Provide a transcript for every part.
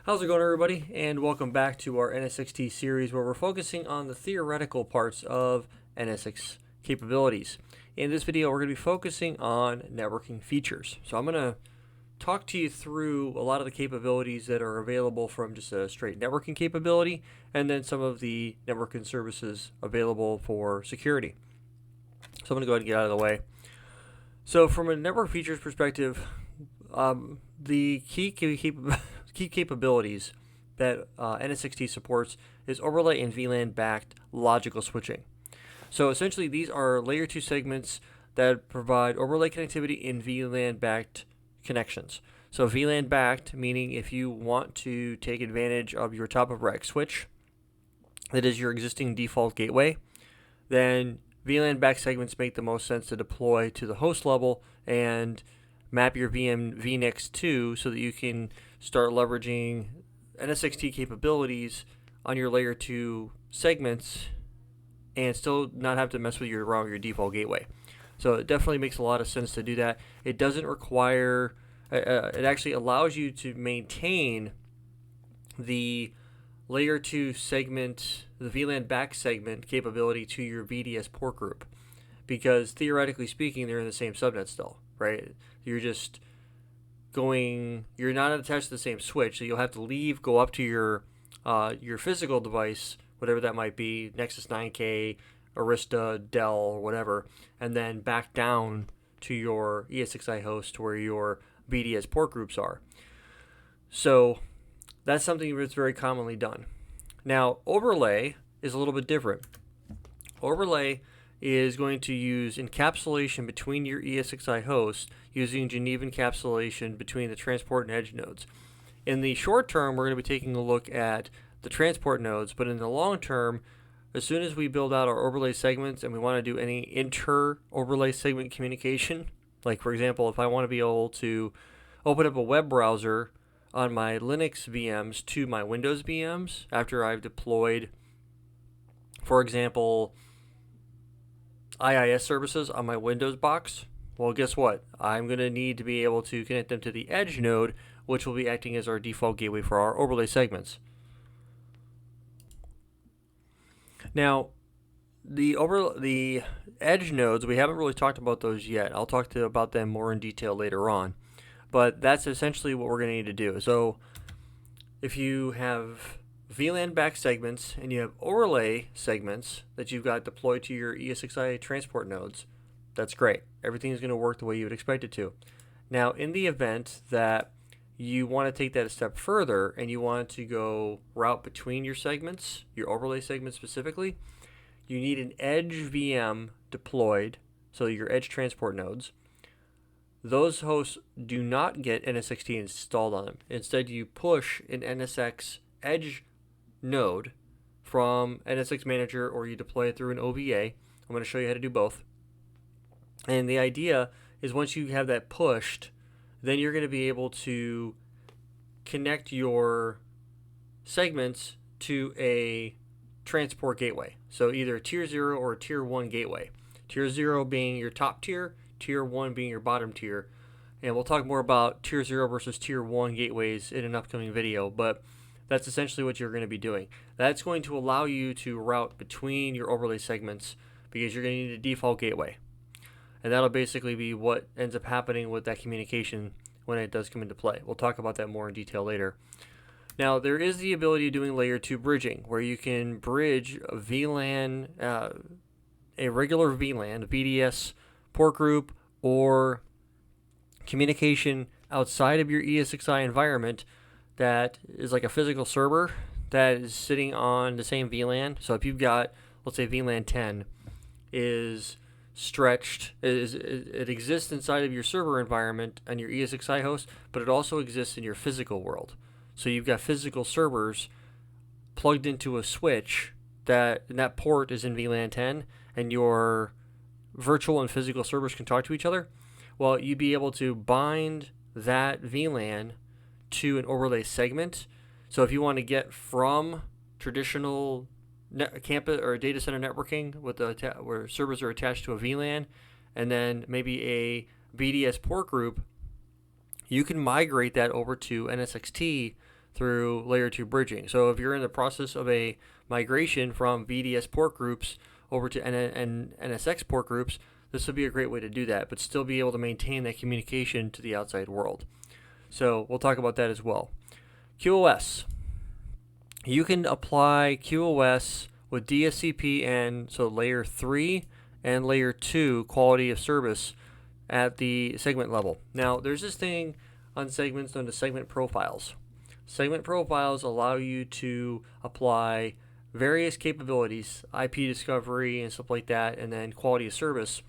How's it going, everybody? And welcome back to our NSX-T series where we're focusing on the theoretical parts of NSX capabilities. In this video, we're going to be focusing on networking features. So I'm going to talk to you through a lot of the capabilities that are available from just a straight networking capability, and then some of the networking services available for security. So I'm going to go ahead and get out of the way. So from a network features perspective, the key capabilities that NSX-T supports is overlay and VLAN-backed logical switching. So essentially, these are layer 2 segments that provide overlay connectivity in VLAN-backed connections. So VLAN-backed, meaning if you want to take advantage of your top-of-rack switch, that is your existing default gateway, then VLAN-backed segments make the most sense to deploy to the host level and map your VNX to so that you can start leveraging NSX-T capabilities on your layer 2 segments and still not have to mess with your default gateway. So it definitely makes a lot of sense to do that. It doesn't require, it actually allows you to maintain the layer 2 segment, the VLAN-backed segment capability to your VDS port group, because theoretically speaking, they're in the same subnet still, right? You're just you're not attached to the same switch, so you'll have to leave, go up to your physical device, whatever that might be, Nexus 9K, Arista, Dell, or whatever, and then back down to your ESXi host where your VDS port groups are. So that's something that's very commonly done. Now, overlay is a little bit different. Overlay is going to use encapsulation between your ESXi hosts using Geneva encapsulation between the transport and edge nodes. In the short term, we're going to be taking a look at the transport nodes, but in the long term, as soon as we build out our overlay segments and we want to do any inter-overlay segment communication, like for example, if I want to be able to open up a web browser on my Linux VMs to my Windows VMs after I've deployed, for example, IIS services on my Windows box, well, guess what? I'm going to need to be able to connect them to the edge node, which will be acting as our default gateway for our overlay segments. Now, the edge nodes, we haven't really talked about those yet. I'll talk about them more in detail later on. But that's essentially what we're going to need to do. So if you have VLAN-backed segments and you have overlay segments that you've got deployed to your ESXi transport nodes, that's great. Everything is going to work the way you would expect it to. Now, in the event that you want to take that a step further and you want to go route between your segments, your overlay segments specifically, you need an edge VM deployed, so your edge transport nodes. Those hosts do not get NSX-T installed on them. Instead, you push an NSX edge node from NSX Manager, or you deploy it through an OVA. I'm going to show you how to do both. And the idea is once you have that pushed, then you're going to be able to connect your segments to a transport gateway. So either a tier 0 or a tier 1 gateway. Tier 0 being your top tier, tier 1 being your bottom tier. And we'll talk more about tier 0 versus tier 1 gateways in an upcoming video, but that's essentially what you're going to be doing. That's going to allow you to route between your overlay segments because you're going to need a default gateway. And that'll basically be what ends up happening with that communication when it does come into play. We'll talk about that more in detail later. Now, there is the ability of doing layer 2 bridging, where you can bridge a VLAN, a regular VLAN, a VDS port group, or communication outside of your ESXi environment that is like a physical server that is sitting on the same VLAN. So if you've got, let's say VLAN 10 is stretched, it exists inside of your server environment on your ESXi host, but it also exists in your physical world. So you've got physical servers plugged into a switch and that port is in VLAN 10, and your virtual and physical servers can talk to each other. Well, you'd be able to bind that VLAN to an overlay segment. So if you want to get from traditional campus or data center networking with where servers are attached to a VLAN, and then maybe a VDS port group, you can migrate that over to NSX-T through layer 2 bridging. So if you're in the process of a migration from VDS port groups over to NSX port groups, this would be a great way to do that, but still be able to maintain that communication to the outside world. So we'll talk about that as well. QoS. You can apply QoS with DSCP and so layer 3 and layer 2 quality of service at the segment level. Now, there's this thing on segments known as segment profiles. Segment profiles allow you to apply various capabilities, IP discovery and stuff like that, and then quality of service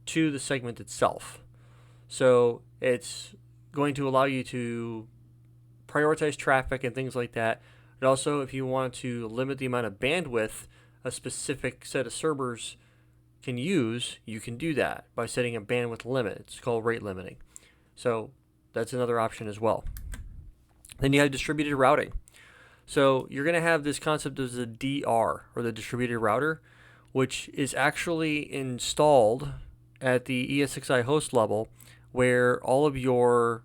to the segment itself. So it's going to allow you to prioritize traffic and things like that. And also, if you want to limit the amount of bandwidth a specific set of servers can use, you can do that by setting a bandwidth limit. It's called rate limiting. So that's another option as well. Then you have distributed routing. So you're going to have this concept of the DR, or the distributed router, which is actually installed at the ESXi host level, where all of your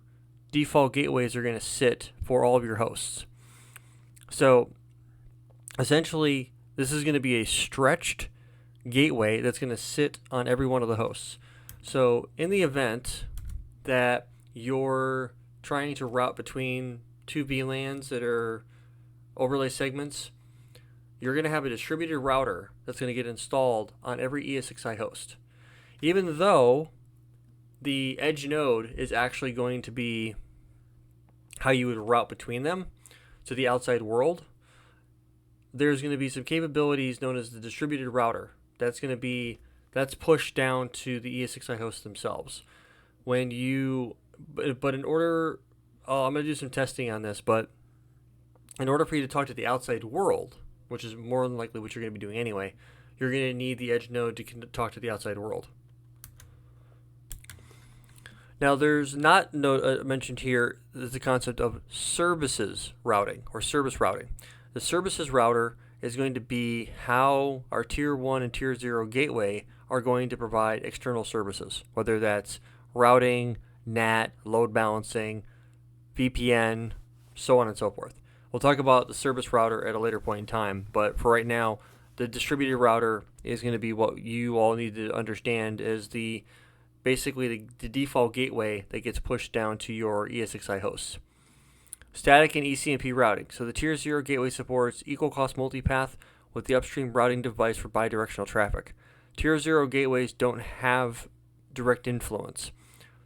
default gateways are going to sit for all of your hosts. So essentially, this is going to be a stretched gateway that's going to sit on every one of the hosts. So in the event that you're trying to route between two VLANs that are overlay segments, you're going to have a distributed router that's going to get installed on every ESXi host. Even though the edge node is actually going to be how you would route between them to the outside world, there's going to be some capabilities known as the distributed router. That's pushed down to the ESXi hosts themselves. But in order, I'm going to do some testing on this, but in order for you to talk to the outside world, which is more than likely what you're going to be doing anyway, you're going to need the edge node to talk to the outside world. Now, there's not mentioned here is the concept of services routing or service routing. The services router is going to be how our Tier 1 and Tier 0 gateway are going to provide external services, whether that's routing, NAT, load balancing, VPN, so on and so forth. We'll talk about the service router at a later point in time, but for right now, the distributed router is going to be what you all need to understand as basically the default gateway that gets pushed down to your ESXi hosts. Static and ECMP routing. So the Tier 0 gateway supports equal cost multipath with the upstream routing device for bidirectional traffic. Tier 0 gateways don't have direct influence.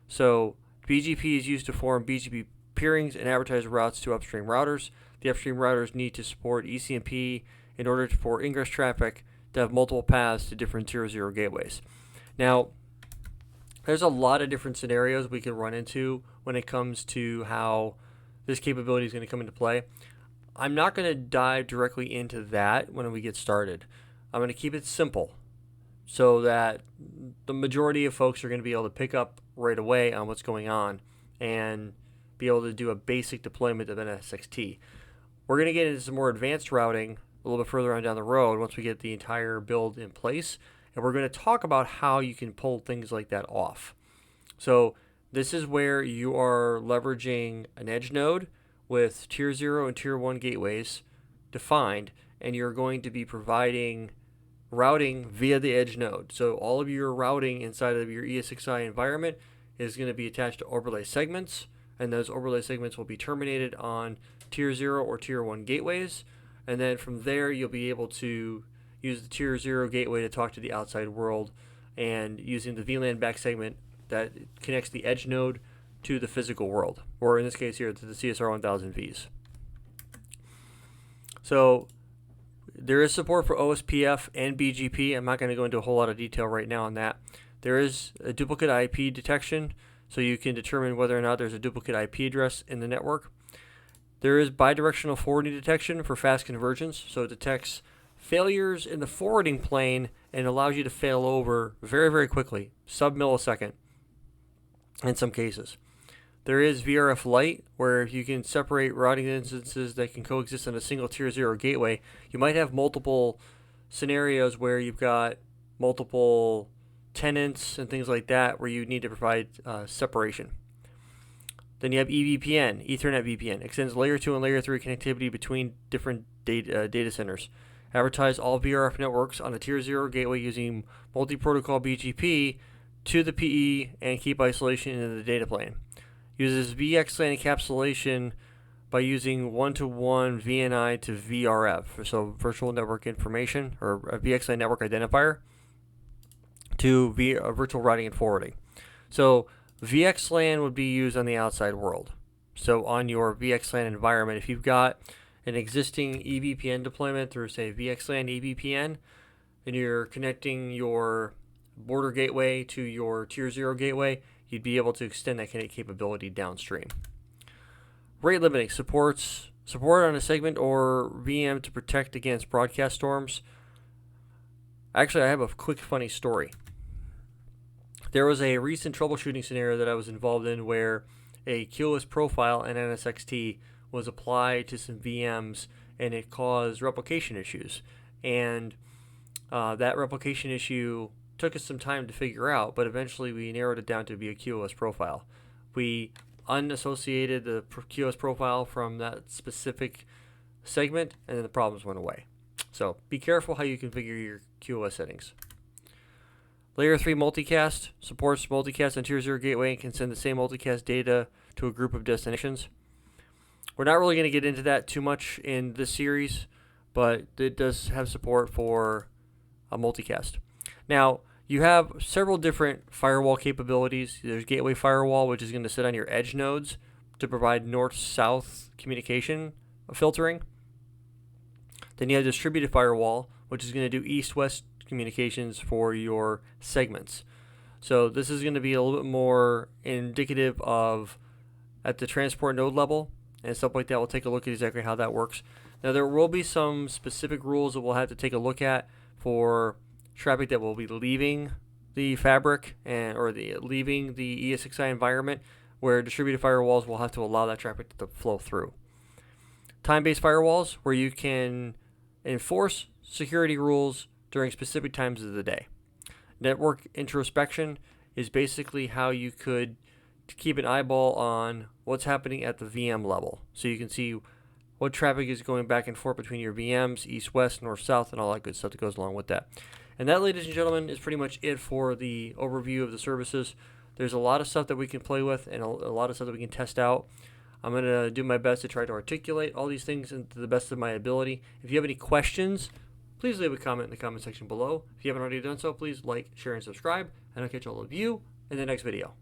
So BGP is used to form BGP peerings and advertise routes to upstream routers. The upstream routers need to support ECMP in order for ingress traffic to have multiple paths to different Tier 0 gateways. Now, there's a lot of different scenarios we can run into when it comes to how this capability is going to come into play. I'm not going to dive directly into that when we get started. I'm going to keep it simple so that the majority of folks are going to be able to pick up right away on what's going on and be able to do a basic deployment of NSX-T. We're going to get into some more advanced routing a little bit further on down the road once we get the entire build in place, and we're going to talk about how you can pull things like that off. So this is where you are leveraging an edge node with Tier 0 and Tier 1 gateways defined, and you're going to be providing routing via the edge node. So all of your routing inside of your ESXi environment is going to be attached to overlay segments, and those overlay segments will be terminated on Tier 0 or Tier 1 gateways, and then from there you'll be able to use the Tier 0 gateway to talk to the outside world, and using the VLANBacked segment that connects the edge node to the physical world, or in this case here to the CSR 1000 Vs. So there is support for OSPF and BGP. I'm not going to go into a whole lot of detail right now on that. There is a duplicate IP detection, so you can determine whether or not there's a duplicate IP address in the network. There is bidirectional forwarding detection for fast convergence, so it detects failures in the forwarding plane and allows you to fail over very, very quickly, sub-millisecond in some cases. There is VRF Lite, where you can separate routing instances that can coexist on a single Tier 0 gateway. You might have multiple scenarios where you've got multiple tenants and things like that where you need to provide separation. Then you have EVPN, Ethernet VPN, extends layer 2 and layer 3 connectivity between different data centers. Advertise all VRF networks on a tier 0 gateway using multi-protocol BGP to the PE and keep isolation in the data plane. Uses VXLAN encapsulation by using one-to-one VNI to VRF, so virtual network information, or a VXLAN network identifier, to virtual routing and forwarding. So VXLAN would be used on the outside world. So on your VXLAN environment, if you've got an existing EVPN deployment through, say, VXLAN EVPN, and you're connecting your border gateway to your tier 0 gateway, you'd be able to extend that capability downstream. Rate limiting support on a segment or VM to protect against broadcast storms. Actually, I have a quick funny story. There was a recent troubleshooting scenario that I was involved in where a QoS profile and NSX-T was applied to some VMs and it caused replication issues. And that replication issue took us some time to figure out, but eventually we narrowed it down to be a QoS profile. We unassociated the QoS profile from that specific segment, and then the problems went away. So be careful how you configure your QoS settings. Layer 3 multicast supports multicast on tier 0 gateway and can send the same multicast data to a group of destinations. We're not really going to get into that too much in this series, but it does have support for a multicast. Now, you have several different firewall capabilities. There's gateway firewall, which is going to sit on your edge nodes to provide north-south communication filtering. Then you have distributed firewall, which is going to do east-west communications for your segments. So this is going to be a little bit more indicative of at the transport node level and stuff like that. We'll take a look at exactly how that works. Now there will be some specific rules that we'll have to take a look at for traffic that will be leaving the fabric or leaving the ESXi environment, where distributed firewalls will have to allow that traffic to flow through. Time-based firewalls, where you can enforce security rules during specific times of the day. Network introspection is basically how you could keep an eyeball on what's happening at the VM level. So you can see what traffic is going back and forth between your VMs, east, west, north, south, and all that good stuff that goes along with that. And that, ladies and gentlemen, is pretty much it for the overview of the services. There's a lot of stuff that we can play with and a lot of stuff that we can test out. I'm going to do my best to try to articulate all these things to the best of my ability. If you have any questions, please leave a comment in the comment section below. If you haven't already done so, please like, share, and subscribe. And I'll catch all of you in the next video.